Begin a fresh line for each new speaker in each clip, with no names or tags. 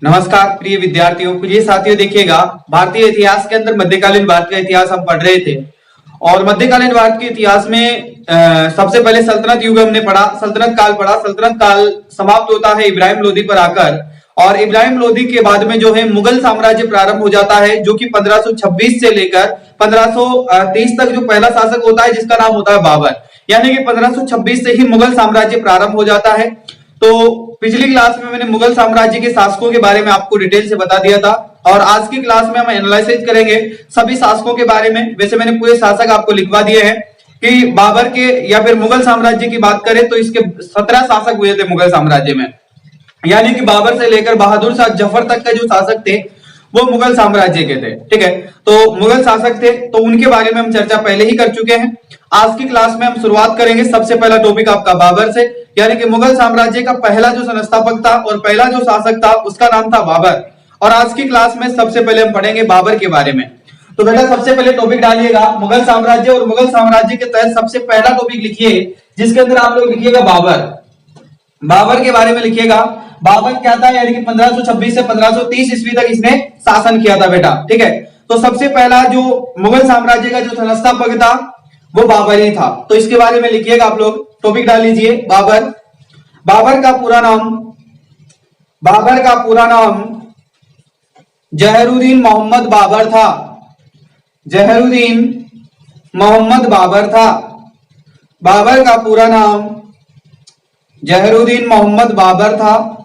नमस्कार प्रिय विद्यार्थियों, प्रिय साथियों, देखिएगा भारतीय इतिहास के अंदर मध्यकालीन भारत का इतिहास हम पढ़ रहे थे। और मध्यकालीन भारत के इतिहास में सबसे पहले सल्तनत युग हमने पढ़ा, सल्तनत काल पढ़ा। सल्तनत काल समाप्त होता है इब्राहिम लोदी पर आकर, और इब्राहिम लोदी के बाद में जो है मुगल साम्राज्य प्रारंभ हो जाता है, जो कि 1526 से लेकर 1530 तक जो पहला शासक होता है जिसका नाम होता है बाबर। यानी कि 1526 से ही मुगल साम्राज्य प्रारंभ हो जाता है। तो पिछली क्लास में मैंने मुगल साम्राज्य के शासकों के बारे में आपको डिटेल से बता दिया था, और आज की क्लास में हम एनालिसिस करेंगे सभी शासकों के बारे में। वैसे मैंने पूरे शासक आपको लिखवा दिए हैं कि बाबर के या फिर मुगल साम्राज्य की बात करें तो इसके 17 शासक हुए थे मुगल साम्राज्य में। यानी कि बाबर से लेकर बहादुर शाह जफर तक का जो शासक थे वो मुगल साम्राज्य के थे। ठीक है, तो मुगल शासक थे, तो उनके बारे में हम चर्चा पहले ही कर चुके हैं। आज की क्लास में हम शुरुआत करेंगे सबसे पहला टॉपिक आपका बाबर से, यानी कि मुगल साम्राज्य का पहला जो संस्थापक था और पहला जो शासक था उसका नाम था बाबर। और आज की क्लास में सबसे पहले हम पढ़ेंगे बाबर के बारे में। तो बेटा सबसे पहले टॉपिक डालिएगा मुगल साम्राज्य, और मुगल साम्राज्य के तहत सबसे पहला टॉपिक लिखिए जिसके अंदर आप लोग लिखिएगा बाबर। बाबर के बारे में लिखिएगा। बाबर क्या था, यानी कि 1526 से 1530 ईस्वी तक इसने शासन किया था बेटा। ठीक है, तो सबसे पहला जो मुगल साम्राज्य का जो संस्थापक था वो बाबर ही था। तो इसके बारे में लिखिएगा, आप लोग टॉपिक डाल लीजिए बाबर। बाबर का पूरा नाम जहरुद्दीन मोहम्मद बाबर था। जहरुद्दीन मोहम्मद बाबर था। बाबर का पूरा नाम जहरुद्दीन मोहम्मद बाबर था।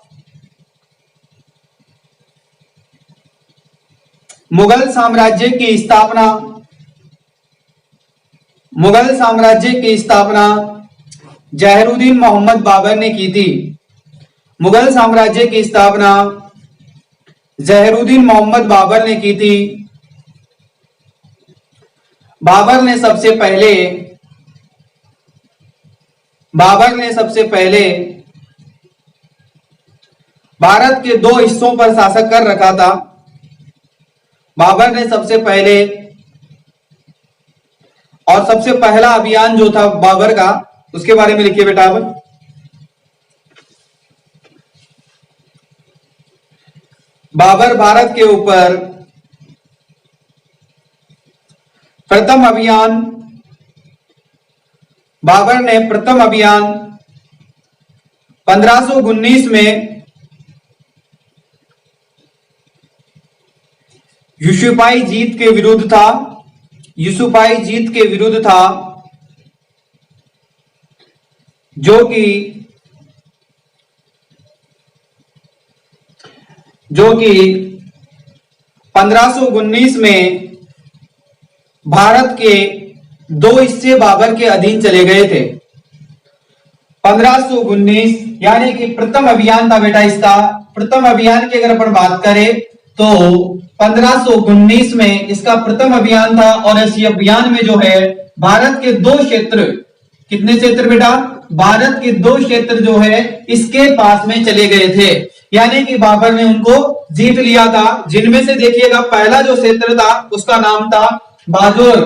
मुगल साम्राज्य की स्थापना जहरुद्दीन मोहम्मद बाबर ने की थी। मुगल साम्राज्य की स्थापना जहरुद्दीन मोहम्मद बाबर ने की थी। बाबर ने सबसे पहले भारत के दो हिस्सों पर शासन कर रखा था। बाबर ने सबसे पहले और सबसे पहला अभियान जो था बाबर का, उसके बारे में लिखिए बेटा। बाबर भारत के ऊपर प्रथम अभियान, बाबर ने प्रथम अभियान 1519 में यूसुफाई जीत के विरुद्ध था। जो कि 1519 में भारत के दो हिस्से बाबर के अधीन चले गए थे। 1519 यानी कि प्रथम अभियान था बेटा इसका। प्रथम अभियान की अगर अपन बात करें तो 1519 में इसका प्रथम अभियान था, और इस अभियान में जो है भारत के दो क्षेत्र, कितने क्षेत्र बेटा, भारत के दो क्षेत्र जो है इसके पास में चले गए थे। यानी कि बाबर ने उनको जीत लिया था, जिनमें से देखिएगा पहला जो क्षेत्र था उसका नाम था बाजोर।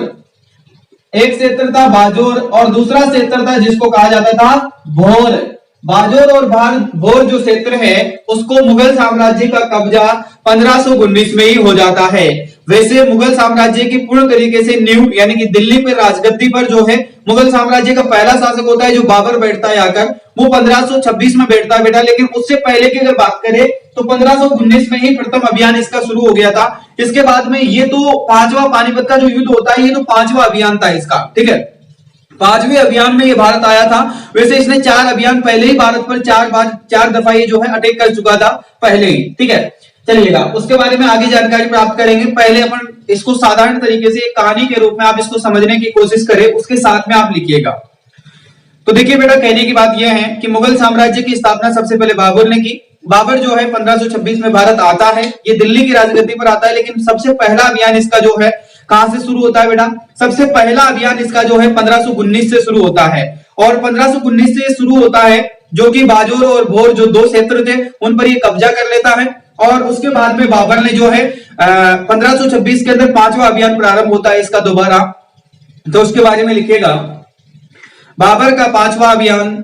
एक क्षेत्र था बाजोर और दूसरा क्षेत्र था जिसको कहा जाता था भोर। बाजोर और भोर जो क्षेत्र है उसको मुगल साम्राज्य का कब्जा 1519 में ही हो जाता है। वैसे मुगल साम्राज्य की पूर्ण तरीके से नींव यानी कि दिल्ली पर राजगद्दी पर जो है मुगल साम्राज्य का पहला शासक होता है जो बाबर बैठता है आकर, वो 1526 में बैठता है बेटा। लेकिन उससे पहले की अगर बात करें तो 1519 में ही प्रथम अभियान इसका शुरू हो गया था। इसके बाद में ये तो पांचवा पानीपत का जो युद्ध होता है, ये तो पांचवा अभियान था इसका। ठीक है, पांचवें अभियान में ये भारत आया था। वैसे इसने 4 अभियान पहले ही भारत पर 4 दफा ये जो है अटैक कर चुका था पहले ही। ठीक है, चलिएगा उसके बारे में आगे जानकारी प्राप्त करेंगे। पहले अपन इसको साधारण तरीके से एक कहानी के रूप में आप इसको समझने की कोशिश करें, उसके साथ में आप लिखिएगा। तो देखिए बेटा, कहने की बात यह है कि मुगल साम्राज्य की स्थापना सबसे पहले बाबर ने की। बाबर जो है 1526 में भारत आता है, ये दिल्ली की राजगद्दी पर आता है। लेकिन सबसे पहला अभियान इसका जो है कहां से शुरू होता है बेटा, सबसे पहला अभियान इसका जो है 1519 से शुरू होता है। और 1519 से शुरू होता है जो कि बाजोर और भोर जो दो क्षेत्र थे उन पर ये कब्जा कर लेता है। और उसके बाद में बाबर ने जो है 1526 के अंदर 5वां अभियान प्रारंभ होता है इसका दोबारा। तो उसके बारे में लिखिएगा, बाबर का 5वां अभियान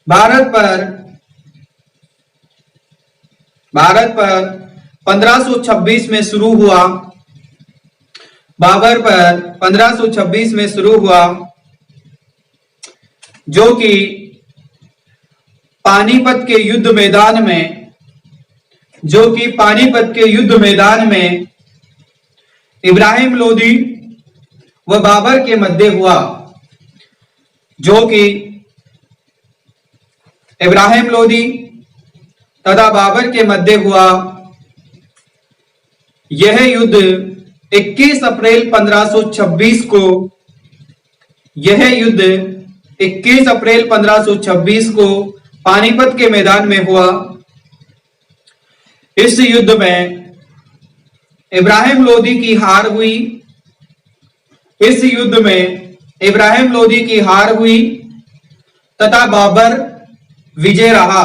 भारत पर 1526 में शुरू हुआ, बाबर पर 1526 में शुरू हुआ, जो कि पानीपत के युद्ध मैदान में इब्राहिम लोदी व बाबर के मध्य हुआ, जो कि इब्राहिम लोदी तथा बाबर के मध्य हुआ। यह युद्ध 21 अप्रैल 1526 को पानीपत के मैदान में हुआ। इस युद्ध में इब्राहिम लोदी की हार हुई तथा बाबर विजय रहा।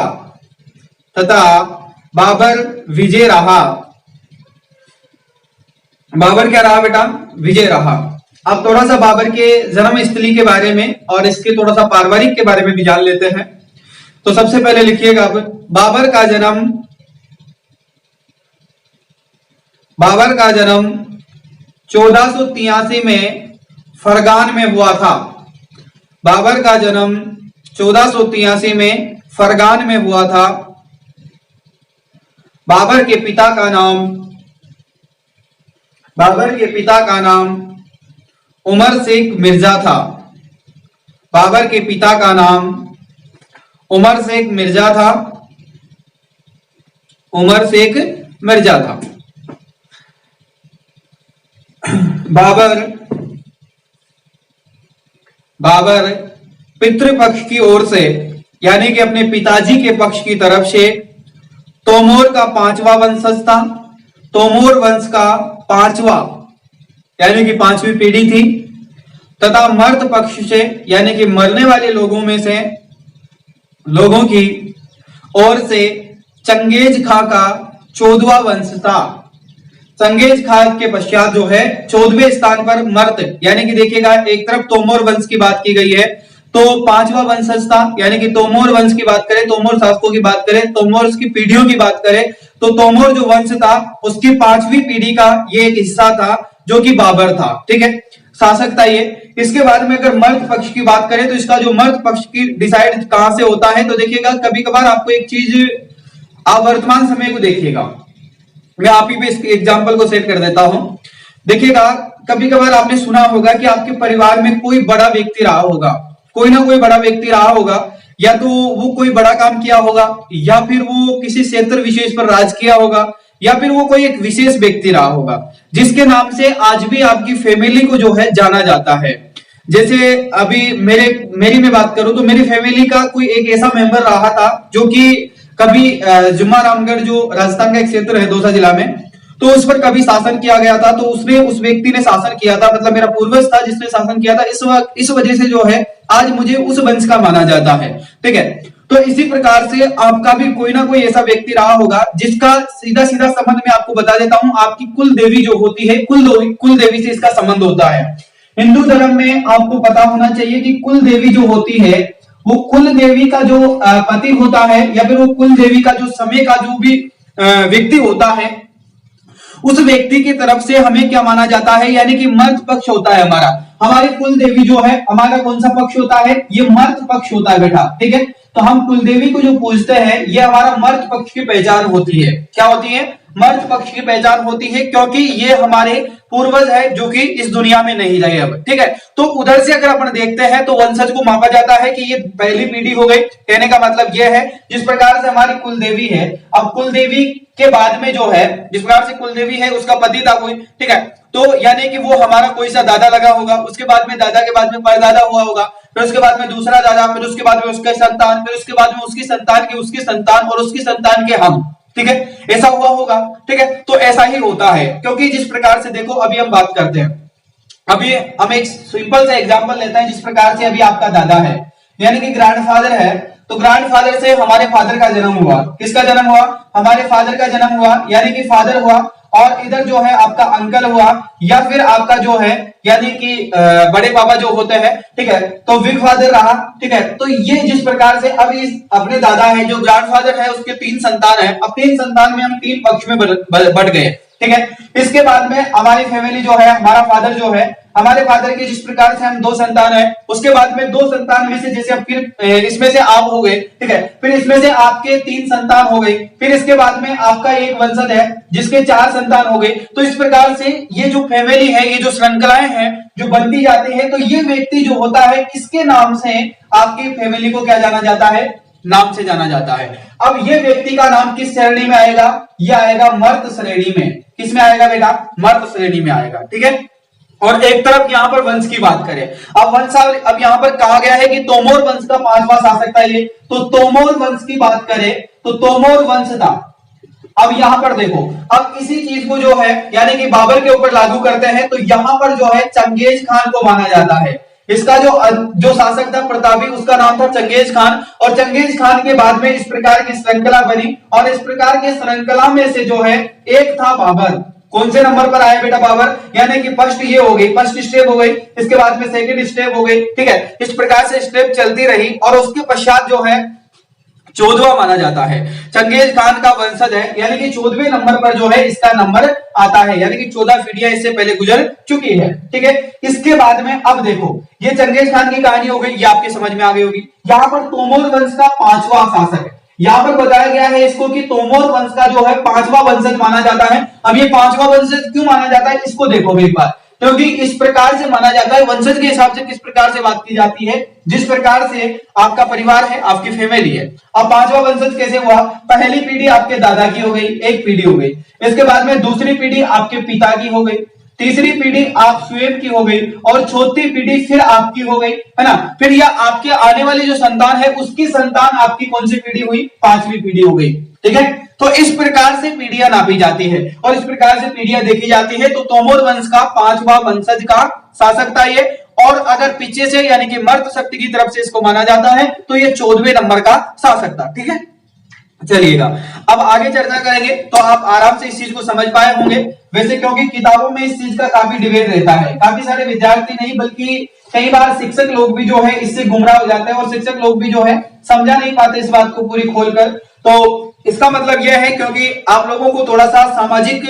बाबर क्या रहा बेटा? विजय रहा। अब थोड़ा सा बाबर के जन्म स्थली के बारे में और इसके थोड़ा सा पारिवारिक के बारे में भी जान लेते हैं। तो सबसे पहले लिखिएगा, बाबर का जन्म 1483 में फरगान में हुआ था। बाबर का जन्म 1483 में फरगान में हुआ था। बाबर के पिता का नाम उमर शेख मिर्जा था। बाबर के पिता का नाम उमर शेख मिर्जा था। बाबर पितृपक्ष की ओर से, यानी कि अपने पिताजी के पक्ष की तरफ से तोमर का 5वां वंशज था। तोमर वंश का 5वां, यानी कि 5वीं पीढ़ी थी। तथा मर्द पक्ष से, यानी कि मरने वाले लोगों की ओर से चंगेज खां का 14वां वंश था। चंगेज खां के पश्चात जो है 14वें स्थान पर मर्द, यानी कि देखिएगा एक तरफ तोमर वंश की बात की गई है तो 5वां वंशज था, यानी कि तोमर वंश की बात करें, तोमर शासकों की बात करें, तोमर की पीढ़ियों की बात करें तो तोमर जो वंश था उसकी 5वीं पीढ़ी का ये एक हिस्सा था जो कि बाबर था। ठीक है, शासक था ये। इसके बाद में अगर मर्द पक्ष की बात करें तो इसका जो मर्द पक्ष की डिसाइड कहां से होता है, तो देखिएगा कभी कभार आपको एक चीज, आप वर्तमान समय को देखिएगा, मैं आप ही पे इस एग्जाम्पल को सेट कर देता हूं। देखिएगा कभी कभार आपने सुना होगा कि आपके परिवार में कोई बड़ा व्यक्ति रहा होगा, कोई ना कोई बड़ा व्यक्ति रहा होगा, या तो वो कोई बड़ा काम किया होगा, या फिर वो किसी क्षेत्र विशेष पर राज किया होगा, या फिर वो कोई एक विशेष व्यक्ति रहा होगा जिसके नाम से आज भी आपकी फैमिली को जो है जाना जाता है। जैसे अभी मेरी मैं बात करूं तो मेरी फैमिली का कोई एक ऐसा मेंबर रहा था जो कि कभी जुम्मा रामगढ़ जो राजस्थान का एक क्षेत्र है दौसा जिला में, तो उस पर कभी शासन किया गया था। तो उसने, उस व्यक्ति ने शासन किया था, मतलब मेरा पूर्वज था जिसने शासन किया था। इस वजह से जो है आज मुझे उस वंश का माना जाता है। ठीक है, तो इसी प्रकार से आपका भी कोई ना कोई ऐसा व्यक्ति रहा होगा जिसका सीधा सीधा संबंध मैं आपको बता देता हूं, आपकी कुल देवी जो होती है, कुल देवी से इसका संबंध होता है। हिंदू धर्म में आपको पता होना चाहिए कि कुल देवी जो होती है वो कुल देवी का जो पति होता है, या फिर वो कुल देवी का जो समय का जो भी व्यक्ति होता है, उस व्यक्ति की तरफ से हमें क्या माना जाता है, यानी कि मर्द पक्ष होता है हमारा। हमारी कुल देवी जो है, हमारा कौन सा पक्ष होता है? ये मर्द पक्ष होता है बेटा। ठीक है, तो हम कुल देवी को जो पूजते हैं ये हमारा मर्द पक्ष की पहचान होती है। क्या होती है? मर्द पक्ष की पहचान होती है, क्योंकि ये हमारे पूर्वज है जो कि इस दुनिया में नहीं रहे अब। ठीक है, तो उधर से अगर अपन देखते हैं तो वंशज को मापा जाता है कि ये पहली पीढ़ी हो गई। कहने का मतलब ये है जिस प्रकार से हमारी कुल देवी है, अब कुल देवी के बाद में जो है, जिस प्रकार से कुल देवी है उसका पति था कोई, ठीक है, तो यानी कि वो हमारा कोई सा दादा लगा होगा, उसके बाद में दादा के बाद में परदादा हुआ होगा, फिर उसके बाद में दूसरा दादा, फिर उसके बाद में उसके संतान, फिर उसके बाद में उसकी संतान की उसकी संतान और उसकी संतान के हम। ठीक है, ऐसा हुआ होगा। ठीक है, तो ऐसा ही होता है, क्योंकि जिस प्रकार से देखो अभी हम बात करते हैं, अभी हम एक सिंपल सा एग्जांपल लेते हैं। जिस प्रकार से अभी आपका दादा है, यानी कि ग्रैंडफादर है, तो ग्रैंडफादर से हमारे फादर का जन्म हुआ। किसका जन्म हुआ? हमारे फादर का जन्म हुआ, यानी कि फादर हुआ। और इधर जो है आपका अंकल हुआ, या फिर आपका जो है यानी कि बड़े पापा जो होते हैं, ठीक है, तो बिग फादर रहा, ठीक है। तो ये जिस प्रकार से अब इस अपने दादा है जो ग्रैंडफादर है उसके 3 संतान है, अब 3 संतान में हम 3 पक्ष में बढ़ गए, ठीक है। इसके बाद में हमारी फैमिली जो है, हमारा फादर जो है, हमारे फादर के जिस प्रकार से हम 2 संतान है, उसके बाद में 2 संतान में से जैसे अब फिर इसमें से आप हो गए, ठीक है, फिर इसमें से आपके 3 संतान हो गए, फिर इसके बाद में आपका एक वंशज है जिसके 4 संतान हो गए। तो इस प्रकार से ये जो फैमिली है, ये जो श्रृंखलाएं हैं जो बनती जाती है, तो ये व्यक्ति जो होता है इसके नाम से आपकी फैमिली को क्या जाना जाता है, नाम से जाना जाता है। अब ये व्यक्ति का नाम किस श्रेणी में आएगा, ये आएगा मर्द श्रेणी में। किसमें आएगा बेटा, मर्द श्रेणी में आएगा, ठीक है। और एक तरफ यहां पर वंश की बात करें, अब यहां पर कहा गया है कि तोमर वंश का 5वां शासक था ये, तो तोमर वंश की बात करें तो तोमर वंश था। अब यहां पर देखो, अब इसी चीज को जो है यानी कि बाबर के ऊपर लागू करते हैं, तो यहां पर जो है चंगेज खान को माना जाता है। इसका जो शासक था प्रतापी, उसका नाम था चंगेज खान, और चंगेज खान के बाद में इस प्रकार की श्रृंखला बनी, और इस प्रकार की श्रृंखला में से जो है एक था बाबर। कौन से नंबर पर आया बेटा, बाबर, यानी कि फर्स्ट ये हो गई, फर्स्ट स्टेप हो गई, इसके बाद में सेकंड स्टेप हो गई, ठीक है। इस प्रकार से स्टेप चलती रही, और उसके पश्चात जो है 14वां माना जाता है, चंगेज खान का वंशज है, यानी कि 14वें नंबर पर जो है इसका नंबर आता है, यानी कि 14 पीढ़ियां इससे पहले गुजर चुकी है, ठीक है। इसके बाद में अब देखो, ये चंगेज खान की कहानी हो गई, ये आपके समझ में आ गई होगी। यहाँ पर तोमर वंश का 5वां शासक है, यहाँ पर बताया गया है इसको कि तोमर वंश का जो है 5वां वंशज माना जाता है। अब ये 5वां वंशज क्यों माना जाता है, इसको देखो एक बार, क्योंकि इस प्रकार से माना जाता है, वंशज के हिसाब से किस प्रकार से बात की जाती है, जिस प्रकार से आपका परिवार है, आपकी फैमिली है। अब 5वां वंशज कैसे हुआ, पहली पीढ़ी आपके दादा की हो गई, एक पीढ़ी हो गई, इसके बाद में दूसरी पीढ़ी आपके पिता की हो गई, तीसरी पीढ़ी आप स्वयं की हो गई, और चौथी पीढ़ी फिर आपकी हो गई, है ना। फिर यह आपके आने वाली जो संतान है उसकी संतान आपकी कौन सी पीढ़ी हुई, 5वीं पीढ़ी हो गई, ठीक है। तो इस प्रकार से पीढ़ियां नापी जाती है और इस प्रकार से पीढ़ियां देखी जाती है। तो तोमर वंश का 5वां वंशज का शासक था ये, और अगर पीछे से यानी कि मर्द शक्ति की तरफ से इसको माना जाता है तो ये 14वें नंबर का शासक था, ठीक है। चलिएगा, अब आगे चर्चा करेंगे तो आप आराम से इस चीज को समझ पाए होंगे। वैसे क्योंकि किताबों में इस चीज का काफी डिबेट रहता है, काफी सारे विद्यार्थी नहीं बल्कि कई बार शिक्षक लोग भी जो है इससे गुमराह हो जाते हैं, और शिक्षक लोग भी जो है समझा नहीं पाते इस बात को पूरी खोलकर। तो इसका मतलब यह है क्योंकि आप लोगों को थोड़ा सा सामाजिक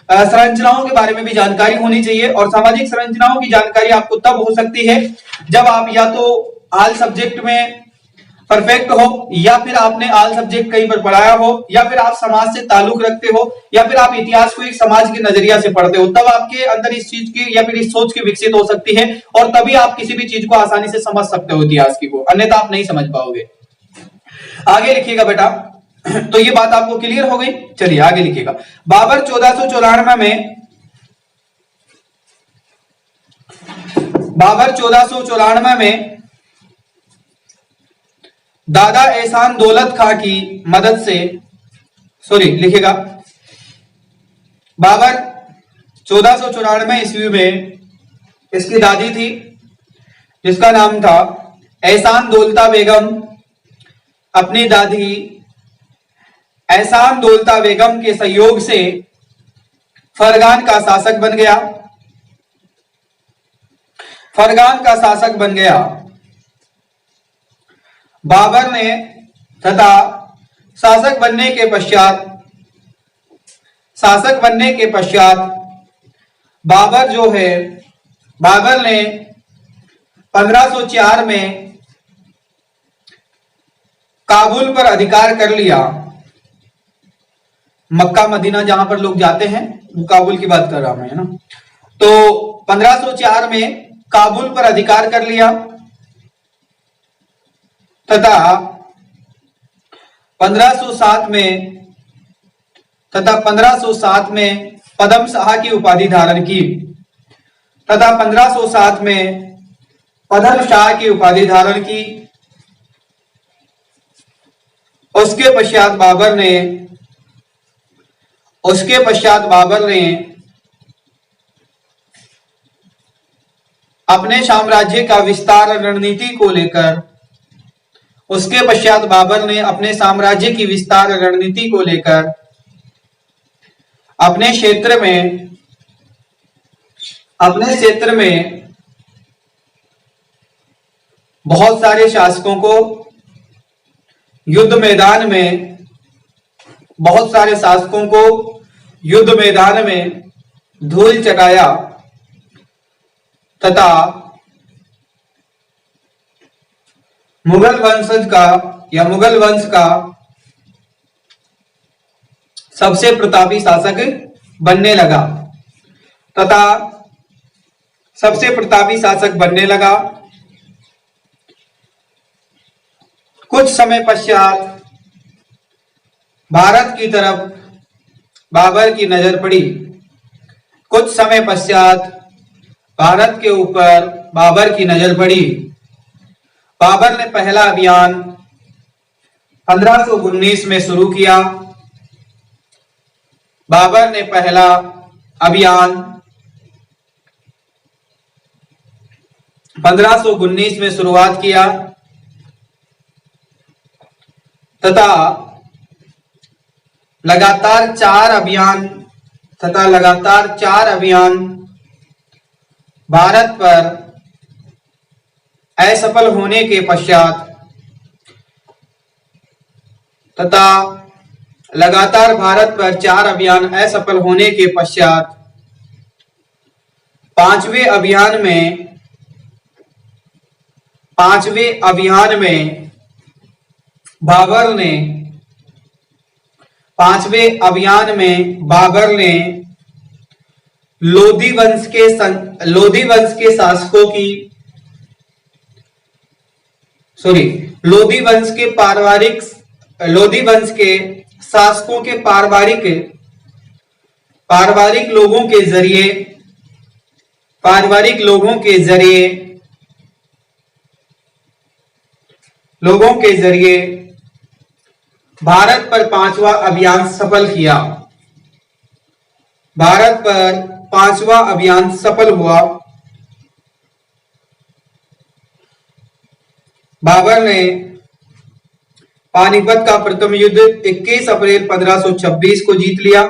संरचनाओं के बारे में भी जानकारी होनी चाहिए, और सामाजिक संरचनाओं की जानकारी आपको तब हो सकती है जब आप या तो आल सब्जेक्ट में परफेक्ट हो, या फिर आपने आल सब्जेक्ट कहीं पर पढ़ाया हो, या फिर आप समाज से ताल्लुक रखते हो, या फिर आप इतिहास को एक समाज के नजरिया से पढ़ते हो, तब आपके अंदर इस चीज की या फिर इस सोच की विकसित हो सकती है, और तभी आप किसी भी चीज को आसानी से समझ सकते हो इतिहास की को, अन्यथा आप नहीं समझ पाओगे। आगे लिखिएगा बेटा, तो ये बात आपको क्लियर हो गई। चलिए आगे लिखिएगा, बाबर 1494 में दादा एहसान दौलत खां की मदद से, लिखिएगा, बाबर 1494 ईस्वी में इसकी दादी थी जिसका नाम था एहसान दौलता बेगम, अपनी दादी एहसान दौलता बेगम के सहयोग से फरगान का शासक बन गया। बाबर ने तथा शासक बनने के पश्चात बाबर ने 1504 में काबुल पर अधिकार कर लिया। मक्का मदीना जहां पर लोग जाते हैं वो काबुल की बात कर रहा हूं मैं, है ना। तो 1504 में काबुल पर अधिकार कर लिया तथा 1507 में पदम शाह की उपाधि धारण की तथा 1507 में पदम शाह की उपाधि धारण की। उसके पश्चात बाबर ने अपने साम्राज्य का विस्तार रणनीति को लेकर अपने क्षेत्र में बहुत सारे शासकों को युद्ध मैदान में धूल चटाया तथा मुगल वंश का सबसे प्रतापी शासक बनने लगा। कुछ समय पश्चात भारत की तरफ बाबर की नजर पड़ी। भारत के ऊपर बाबर की नजर पड़ी। बाबर ने पहला अभियान 1519 में शुरू किया। 1519 में शुरुआत किया तथा लगातार चार अभियान भारत पर असफल होने के पश्चात पांचवें अभियान में बाबर ने लोधी वंश के शासकों के पारिवारिक लोगों के जरिए भारत पर पांचवा अभियान सफल हुआ। बाबर ने पानीपत का प्रथम युद्ध 21 अप्रैल 1526 को जीत लिया।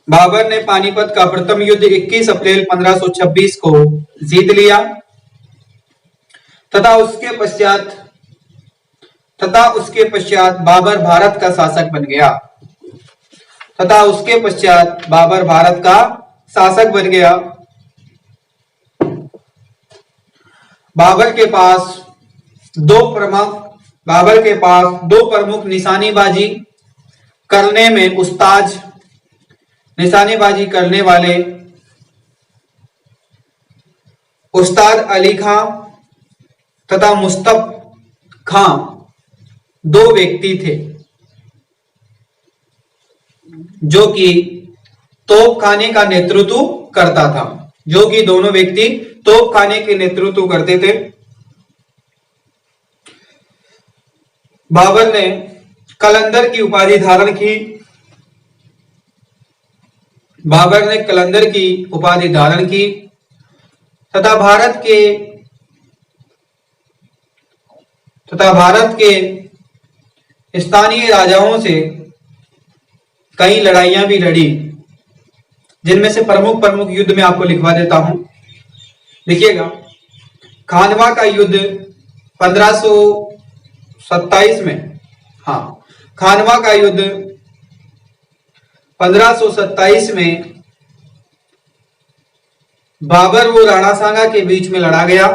बाबर ने पानीपत का प्रथम युद्ध 21 अप्रैल 1526 को जीत लिया तथा उसके पश्चात बाबर भारत का शासक बन गया। बाबर के पास दो प्रमुख निशानेबाजी करने वाले उस्ताद अली खां तथा मुस्तफ खां दो व्यक्ति थे जो कि तोपखाने का नेतृत्व करते थे। बाबर ने कलंदर की उपाधि धारण की तथा भारत के स्थानीय राजाओं से कई लड़ाइयां भी लड़ी, जिनमें से प्रमुख युद्ध में आपको लिखवा देता हूं। देखिएगा, खानवा का युद्ध 1527 में, खानवा का युद्ध 1527 में बाबर व राणा सांगा के बीच में लड़ा गया।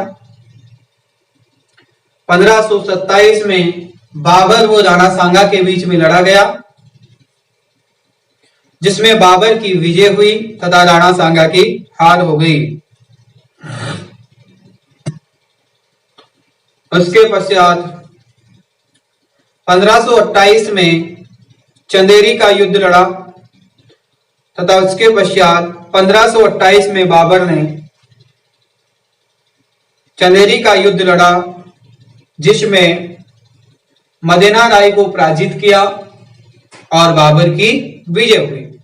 1527 में बाबर व राणा सांगा के बीच में लड़ा गया, जिसमें बाबर की विजय हुई तथा राणा सांगा की हार हो गई। उसके पश्चात 1528 में चंदेरी का युद्ध लड़ा तथा उसके पश्चात 1528 में बाबर ने चंदेरी का युद्ध लड़ा, जिसमें मदेना राय को पराजित किया और बाबर की विजय हुई।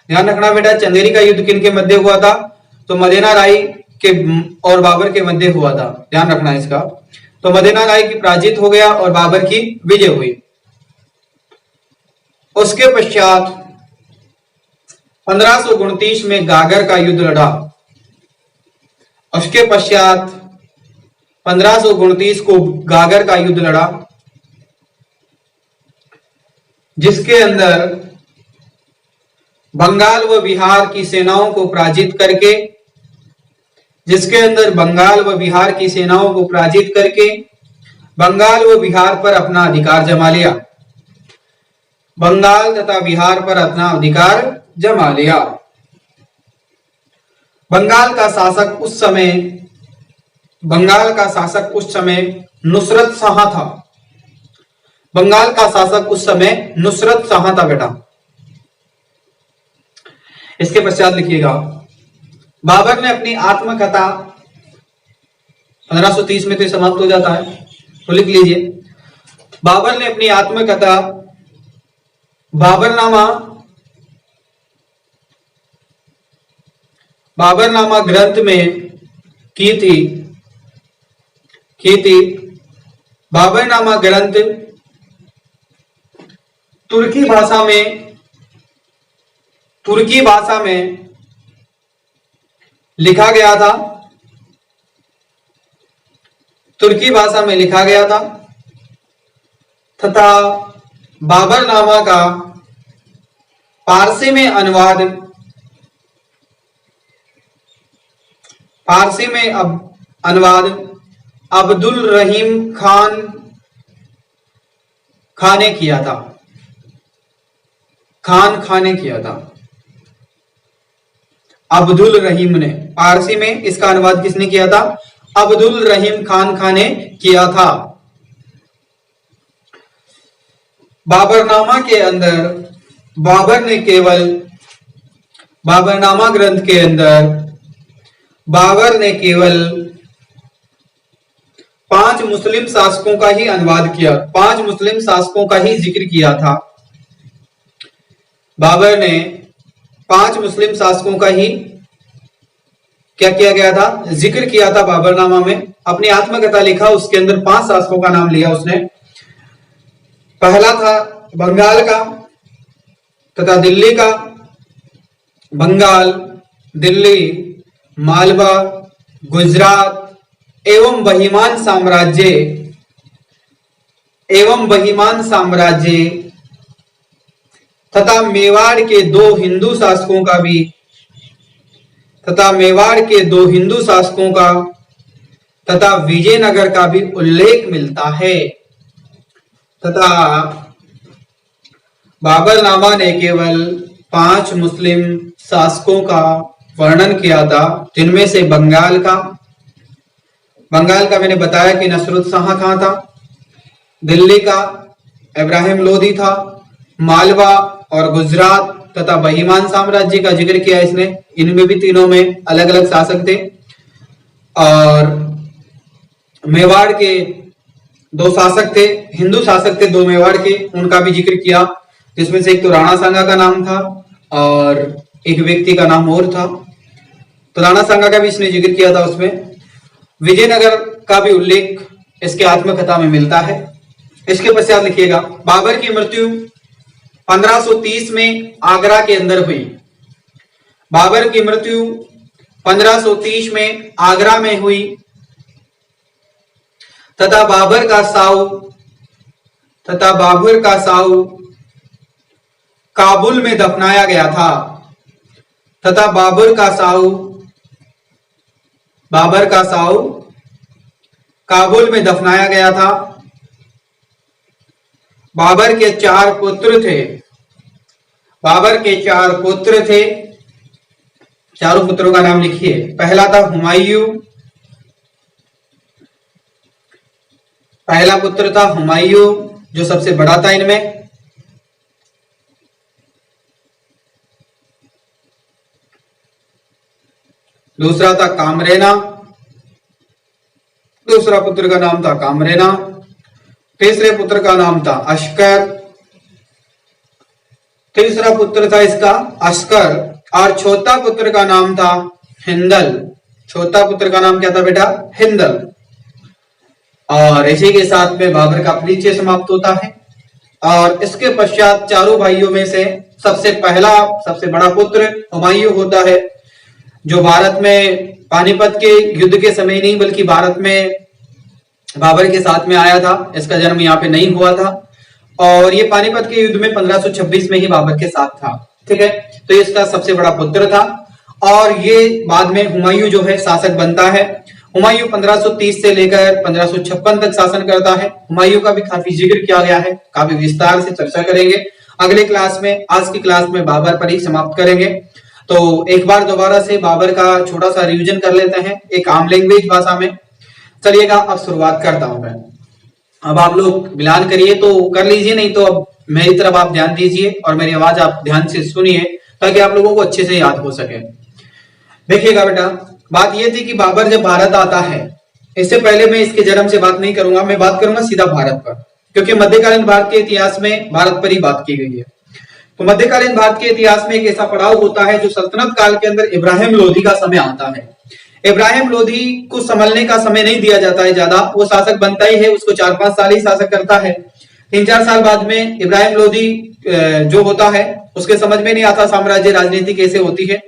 ध्यान रखना बेटा, चंदेरी का युद्ध किन के मध्य हुआ था? तो मदेना राय के और बाबर के मध्य हुआ था। ध्यान रखना इसका। तो मदेना राय की पराजित हो गया और बाबर की विजय हुई। उसके पश्चात 1529 में गागर का युद्ध लड़ा। उसके पश्चात 1529 को गागर का युद्ध लड़ा, जिसके अंदर बंगाल व बिहार की सेनाओं को पराजित करके बंगाल व बिहार पर अपना अधिकार जमा लिया। बंगाल तथा बिहार पर अपना अधिकार जमा लिया। बंगाल का शासक उस समय नुसरत शाह था। बंगाल का शासक उस समय नुसरत शाह था बेटा। इसके पश्चात लिखिएगा, बाबर ने अपनी आत्मकथा 1530 में तो समाप्त हो जाता है, तो लिख लीजिए, बाबर ने अपनी आत्मकथा बाबरनामा ग्रंथ में की थी। बाबरनामा ग्रंथ तुर्की भाषा में लिखा गया था। तथा बाबरनामा का पारसी में अनुवाद अब्दुल रहीम खान ने किया था। अब्दुल रहीम ने, पारसी में इसका अनुवाद किसने किया था? अब्दुल रहीम खान ने किया था। बाबरनामा के अंदर बाबरनामा ग्रंथ के अंदर बाबर ने केवल 5 मुस्लिम शासकों का ही अनुवाद किया, 5 मुस्लिम शासकों का ही जिक्र किया था। बाबर ने 5 मुस्लिम शासकों का ही क्या किया गया था? जिक्र किया था बाबरनामा में। अपनी आत्मकथा लिखा, उसके अंदर 5 शासकों का नाम लिया उसने। पहला था बंगाल का तथा दिल्ली का। बंगाल, दिल्ली, मालवा, गुजरात एवं बहिमान साम्राज्य तथा मेवाड़ के 2 हिंदू शासकों का तथा विजयनगर का भी उल्लेख मिलता है। तथा बाबरनामा ने केवल 5 मुस्लिम शासकों का वर्णन किया था, जिनमें से बंगाल का मैंने बताया कि नुसरत शाह खां था, दिल्ली का इब्राहिम लोदी था, मालवा और गुजरात तथा बहिमान साम्राज्य का जिक्र किया इसने। इनमें भी तीनों में अलग अलग शासक थे। और मेवाड़ के 2 शासक थे, हिंदू शासक थे 2 मेवाड़ के, उनका भी जिक्र किया, जिसमें से एक तो राणा सांगा का नाम था और एक व्यक्ति का नाम और था। तो राणा सांगा का भी इसने जिक्र किया था उसमें। विजयनगर का भी उल्लेख इसके आत्मकथा में मिलता है। इसके पश्चात लिखिएगा, बाबर की मृत्यु 1530 में आगरा के अंदर हुई। बाबर की मृत्यु 1530 में आगरा में हुई तथा बाबर का साऊ काबुल में दफनाया गया था। बाबर का साऊ काबुल में दफनाया गया था। बाबर के 4 पुत्र थे। चारों पुत्रों का नाम लिखिए। पहला था हुमायूं। पहला पुत्र था हुमायूं, जो सबसे बड़ा था इनमें। दूसरा था कामरेना। दूसरा पुत्र का नाम था कामरेना। तीसरे पुत्र का नाम था अस्कर। तीसरा पुत्र था इसका अस्कर। और चौथा पुत्र का नाम था हिंदल। चौथा पुत्र का नाम क्या था बेटा? हिंदल। और इसी के साथ में बाबर का परिचय समाप्त होता है। और इसके पश्चात चारों भाइयों में से सबसे पहला सबसे बड़ा पुत्र हुमायूं होता है, जो भारत में पानीपत के युद्ध के समय नहीं बल्कि भारत में बाबर के साथ में आया था। इसका जन्म यहाँ पे नहीं हुआ था और ये पानीपत के युद्ध में 1526 में ही बाबर के साथ था। ठीक है, तो इसका सबसे बड़ा पुत्र था और ये बाद में हुमायूं जो है शासक बनता है। हुमायूं 1530 से लेकर 1556 तक शासन करता है। हुमायूं का भी काफी जिक्र किया गया है, काफी विस्तार से चर्चा करेंगे अगले क्लास में। आज की क्लास में बाबर पर ही समाप्त करेंगे। तो एक बार दोबारा से बाबर का छोटा सा रिवीजन कर लेते हैं एक आम लैंग्वेज भाषा में। चलिएगा, अब शुरुआत करता हूं मैं। अब आप लोग मिलान करिए तो कर लीजिए, नहीं तो अब मेरी तरफ आप ध्यान दीजिए और मेरी आवाज आप ध्यान से सुनिए ताकि आप लोगों को अच्छे से याद हो सके। देखिएगा बेटा, बात यह थी कि बाबर जब भारत आता है, इससे पहले मैं इसके जन्म से बात नहीं करूंगा, मैं बात करूंगा सीधा भारत पर, क्योंकि मध्यकालीन भारत के इतिहास में भारत पर ही बात की गई है। तो मध्यकालीन भारत के इतिहास में एक ऐसा पड़ाव होता है जो सल्तनत काल के अंदर इब्राहिम लोधी का समय आता है। इब्राहिम लोधी को संभलने का समय नहीं दिया जाता है ज्यादा, वो शासक बनता ही है, उसको 4-5 साल ही शासक करता है। 3-4 साल बाद में इब्राहिम लोधी जो होता है उसके समझ में नहीं आता साम्राज्य राजनीति कैसे होती है,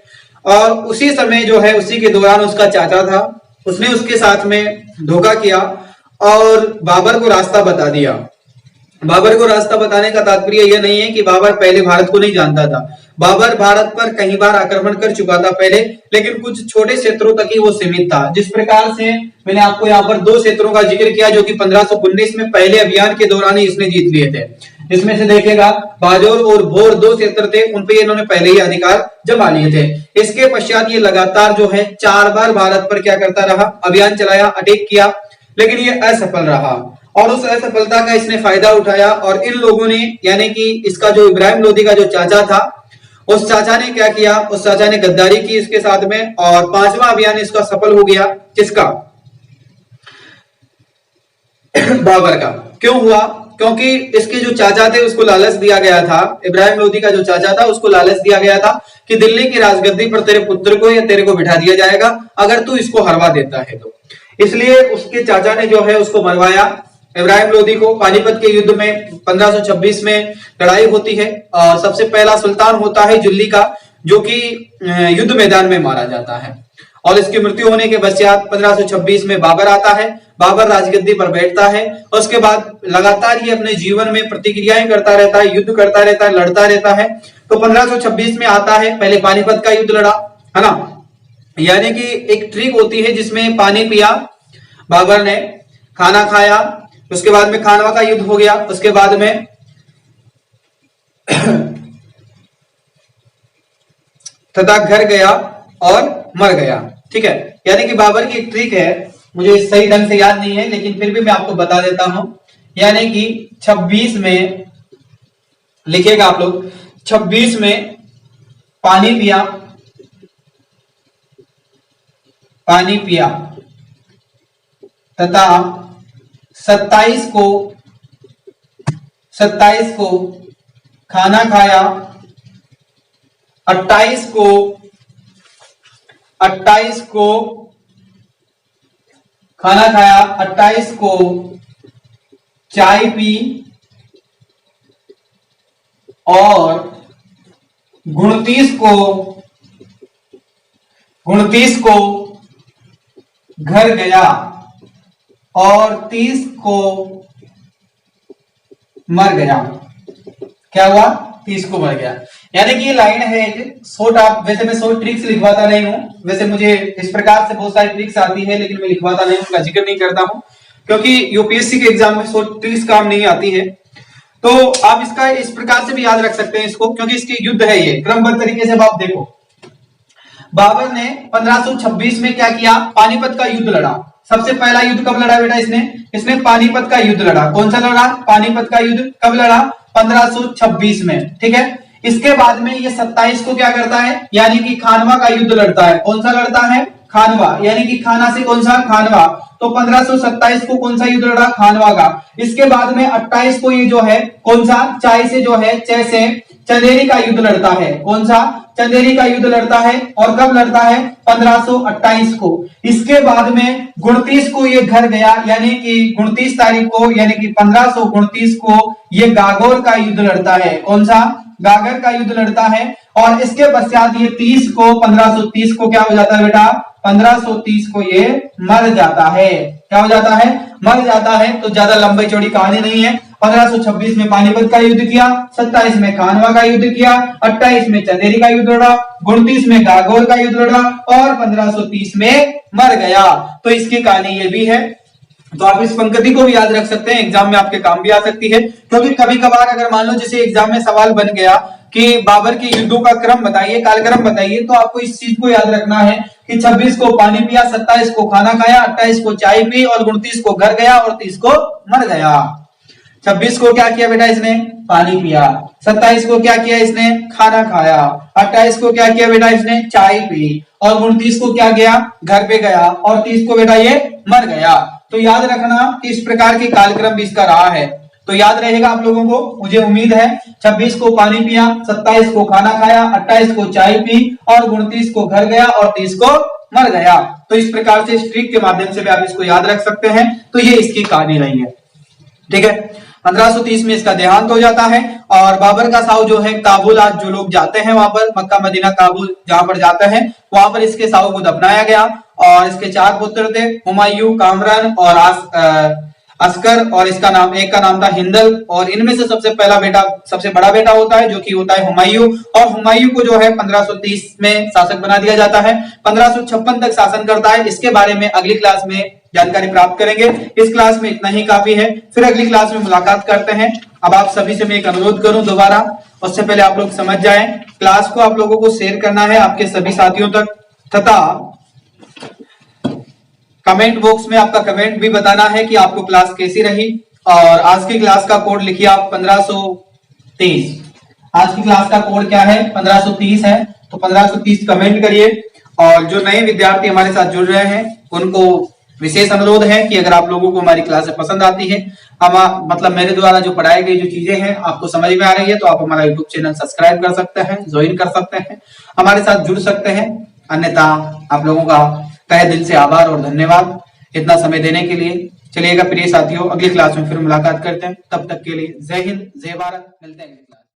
और उसी समय जो है उसी के दौरान उसका चाचा था, उसने उसके साथ में धोखा किया और बाबर को रास्ता बता दिया। बाबर को रास्ता बताने का तात्पर्य यह नहीं है कि बाबर पहले भारत को नहीं जानता था। बाबर भारत पर कई बार आक्रमण कर चुका था पहले, लेकिन कुछ छोटे क्षेत्रों तक ही वो सीमित था। जिस प्रकार से मैंने आपको यहाँ पर 2 क्षेत्रों का जिक्र किया जो कि 1519 में पहले अभियान के दौरान ही इसने जीत लिए थे। इसमें से देखिएगा बाजोर और भोर 2 क्षेत्र थे, उन पे इन्होंने पहले ही अधिकार जमा लिए थे। इसके पश्चात ये लगातार जो है 4 बार भारत पर क्या करता रहा, अभियान चलाया, अटैक किया, लेकिन ये असफल रहा और उस असफलता का इसने फायदा उठाया और इन लोगों ने, यानी कि इसका जो इब्राहिम लोधी का जो चाचा था, उस चाचा ने क्या किया, उस चाचा ने गद्दारी की इसके साथ में और 5वां अभियान इसका सफल हो गया। किसका? बाबर का। क्यों हुआ? क्योंकि इसके जो चाचा थे उसको लालच दिया गया था, इब्राहिम लोधी का जो चाचा था उसको लालच दिया गया था कि दिल्ली की राजगद्दी पर तेरे पुत्र को या तेरे को बिठा दिया जाएगा अगर तू इसको हरवा देता है तो। इसलिए उसके चाचा ने जो है उसको मरवाया इब्राहिम लोधी को। पानीपत के युद्ध में 1526 में लड़ाई होती है और सबसे पहला सुल्तान होता है जुल्ली का, जो कि युद्ध मैदान में मारा जाता है और इसकी मृत्यु होने के पश्चात 1526 में बाबर आता है। बाबर राजगद्दी पर बैठता है, उसके बाद लगातार ही अपने जीवन में प्रतिक्रियाएं करता रहता है, युद्ध करता रहता है, लड़ता रहता है। तो 1526 में आता है, पहले पानीपत का युद्ध लड़ा, है ना, यानी कि एक ट्रिक होती है जिसमें पानी पिया बाबर ने, खाना खाया, उसके बाद में खानवा का युद्ध हो गया, उसके बाद में तथा घर गया और मर गया। ठीक है, यानी कि बाबर की एक ट्रिक है, मुझे सही ढंग से याद नहीं है लेकिन फिर भी मैं आपको बता देता हूं। यानी कि 26 में लिखिएगा आप लोग, 26 में पानी पिया, पानी पिया तथा 27 को खाना खाया, 28 को खाना खाया, 28 को चाय पी और 29 को घर गया और 30 को मर गया। क्या हुआ? 30 को मर गया। यानी कि ये लाइन है एक शॉर्ट। आप वैसे मैं शॉर्ट ट्रिक्स लिखवाता नहीं हूं, वैसे मुझे इस प्रकार से बहुत सारी ट्रिक्स आती है लेकिन मैं लिखवाता नहीं हूं, उनका जिक्र नहीं करता हूं क्योंकि यूपीएससी के एग्जाम में शॉर्ट ट्रिक्स काम नहीं आती है। तो आप इसका इस प्रकार से भी याद रख सकते हैं इसको, क्योंकि इसकी युद्ध है ये क्रमबद्ध तरीके से। आप देखो बाबर ने 1526 में क्या किया, पानीपत का युद्ध लड़ा। सबसे पहला युद्ध कब लड़ा बेटा? इसने पानीपत का युद्ध लड़ा। कौन सा लड़ा? पानीपत का युद्ध। कब लड़ा? 1526 में। ठीक है, इसके बाद में ये 27 को क्या करता है, यानी कि खानवा का युद्ध लड़ता है। कौन सा लड़ता है? खानवा, यानी कि खाना से कौन सा? खानवा। तो 1527 को कौन सा युद्ध लड़ा? खानवा का। इसके बाद में 28 को ये जो है कौन सा? चाय से जो है, चे से चंदेरी का युद्ध लड़ता है। कौन सा? चंदेरी का युद्ध लड़ता है। और कब लड़ता है? 1528 को। इसके बाद में 29 को ये घर गया, यानी कि 29 तारीख को, यानी कि 1529 को ये गागौर का युद्ध लड़ता है। कौन सा? गागर का युद्ध लड़ता है। और इसके पश्चात ये 30 को, 1530 को क्या हो जाता है बेटा? 1530 को ये मर जाता है। क्या हो जाता है? मर जाता है। तो ज्यादा लंबी चौड़ी कहानी नहीं है। 1526 में पानीपत का युद्ध किया, 27 में खानवा का युद्ध किया, 28 में चंदेरी का युद्ध लड़ा, 29 में गागौर का युद्ध लड़ा और 1530 में मर गया। तो इसकी कहानी ये भी है। तो आप इस पंक्ति को भी याद रख सकते हैं, एग्जाम में आपके काम भी आ सकती है। क्योंकि कभी कभार अगर मान लो जैसे एग्जाम में सवाल बन गया कि बाबर के युद्धों का क्रम बताइए, कालक्रम बताइए, तो आपको इस चीज को याद रखना है कि 26 को पानी पिया, 27 को खाना खाया, 28 को चाय पी और 29 को घर गया और 30 को मर गया। 26 को क्या किया बेटा इसने? पानी पिया। 27 को क्या किया इसने? खाना खाया। 28 को क्या किया बेटा इसने? चाय पी। और 29 को क्या किया? घर पे गया। और 30 को बेटा ये मर गया। तो याद रखना कि इस प्रकार की कालक्रम भी इसका रहा है। तो याद रहेगा आप लोगों को, मुझे उम्मीद है। 26 को पानी पिया, 27 को खाना खाया, 28 को चाय पी और 29 को घर गया और 30 को मर गया। तो इस प्रकार से स्ट्रिक के माध्यम से भी आप इसको याद रख सकते हैं। तो ये इसकी कहानी रही है। ठीक है। 1530 में इसका देहांत हो जाता है और बाबर का साऊ जो है काबुल, आज जो लोग जाते हैं वहां पर, मक्का मदीना काबुल जहां पर जाते हैं, वहां पर इसके साऊ को दफनाया गया। और इसके 4 पुत्र थे, हुमायूं, कामरान और अस्कर, और इसका नाम, एक का नाम था हिंदल। और इनमें से सबसे पहला बेटा, सबसे बड़ा बेटा होता है जो कि होता है हुमायूं। और हुमायूं को जो है 1530 में शासक बना दिया जाता है। 1556 तक शासन करता है। इसके बारे में अगली क्लास में जानकारी प्राप्त करेंगे। इस क्लास में इतना ही काफी है, फिर अगली क्लास में मुलाकात करते हैं। अब आप सभी से मैं एक अनुरोध करूं दोबारा, उससे पहले आप लोग समझ जाएं, क्लास को आप लोगों को शेयर करना है आपके सभी साथियों तक, तथा कमेंट बॉक्स में आपका कमेंट भी बताना है कि आपको क्लास कैसी रही। और आज की क्लास का कोड लिखिए आप 1530। आज की क्लास का कोड क्या है? 1530 है। तो 1530 कमेंट करिए। और जो नए विद्यार्थी हमारे साथ जुड़ रहे हैं उनको विशेष अनुरोध है कि अगर आप लोगों को हमारी क्लासें पसंद आती है, हम मतलब मेरे द्वारा जो पढ़ाई गई जो चीजें हैं आपको समझ में आ रही है, तो आप हमारा यूट्यूब चैनल सब्सक्राइब कर सकते हैं, ज्वाइन कर सकते हैं, हमारे साथ जुड़ सकते हैं। अन्यथा आप लोगों का तहे दिल से आभार और धन्यवाद इतना समय देने के लिए। चलिएगा प्रिय साथियों, अगली क्लास में फिर मुलाकात करते हैं। तब तक के लिए जय हिंद, जय भारत। मिलते हैं अगली क्लास।